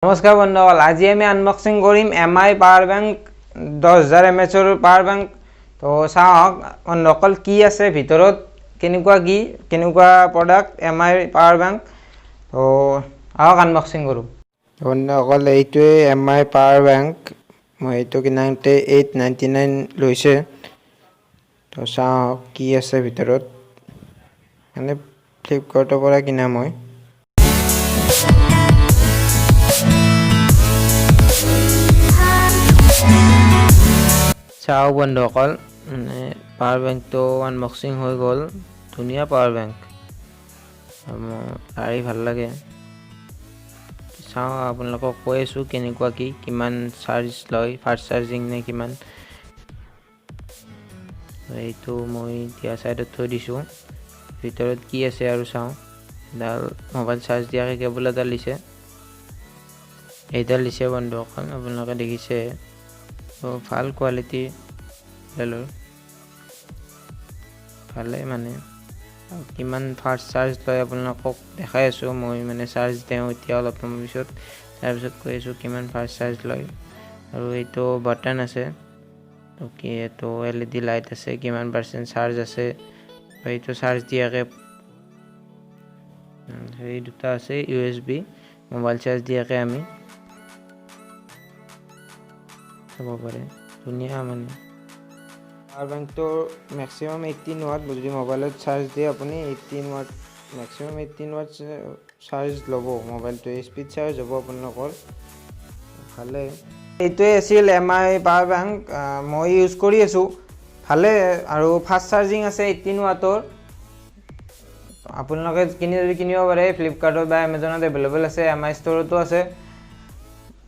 নমস্কাৰ বন্ধুসকল, আজি আমি আনবক্সিং কৰিম MI power bank 10000 mAh power bank. তো চাওক বন্ধুসকল কি আছে ভিতৰত, কেনেকুৱা প্ৰডাক্ট MI পাৱাৰ বেংক। তো আহক আনবক্সিং কৰোঁ। বন্ধুসকল এইটোৱে MI পাৱাৰ বেংক, মই এইটো কিনাতে 899 লৈছে। তো চাওক কি আছে ভিতৰত, মানে ফ্লিপকাৰ্টৰ পৰা কিনা মই। চাওক বন্ধুসকল, মানে পাৱাৰ বেংকটো আনবক্সিং হৈ গ'ল। ধুনীয়া পাৱাৰ বেংক, মোৰ ভাল লাগে। চাওঁ আপোনালোকক কৈ আছোঁ কেনেকুৱা কিমান চাৰ্জ লয়, ফাষ্ট চাৰ্জিং নে কিমান। এইটো মই দিয়া চাইডত থৈ দিছোঁ। ভিতৰত কি আছে আৰু চাওঁ। এডাল মোবাইল চাৰ্জ দিয়াকৈ কেবল এডাল দিছে, এইডাল দিছে বন্ধুসকল, আপোনালোকে দেখিছে। ভাল কোৱালিটি লেলৰ, ভালে মানে কিমান ফাষ্ট চাৰ্জ লয় আপোনালোকক দেখাই আছোঁ। মই মানে চাৰ্জ দিওঁ এতিয়া অলপ সময় পিছত, তাৰপিছত কৈ আছোঁ কিমান ফাষ্ট চাৰ্জ লয়। আৰু এইটো বাটন আছে, এইটো LED লাইট আছে, কিমান পাৰ্চেণ্ট চাৰ্জ আছে। এইটো চাৰ্জ দিয়াকৈ সেই দুটা আছে, USB মোবাইল চাৰ্জ দিয়াকৈ আমি চাব পাৰে। ধুনীয়া মানে পাৱাৰ বেংকটোৰ মেক্সিমাম 18 ৱাট, যদি মোবাইলত চাৰ্জ দিয়ে আপুনি 18 ৱাট, মেক্সিমাম 18 ৱাট চাৰ্জ ল'ব মোবাইলটো। স্পীড চাৰ্জ হ'ব আপোনালোকৰ, ভালে। এইটোৱে আছিল MI পাৱাৰ বেংক, মই ইউজ কৰি আছোঁ, ভালে। আৰু ফাষ্ট চাৰ্জিং আছে 18 ৱাটৰ। আপোনালোকে কিনিব পাৰে, ফ্লিপকাৰ্টত বা এমাজনত এভেইলেবল আছে, MI ষ্ট'ৰতো আছে।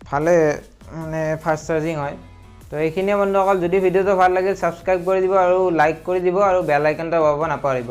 ভালে মানে ফাষ্ট চাৰ্জিং হয়। তো এইখিনিয়ে বন্ধুসকল, যদি ভিডিঅ'টো ভাল লাগিল ছাবস্ক্ৰাইব কৰি দিব আৰু লাইক কৰি দিব, আৰু বেল আইকনটো দবাব নাপাহৰিব।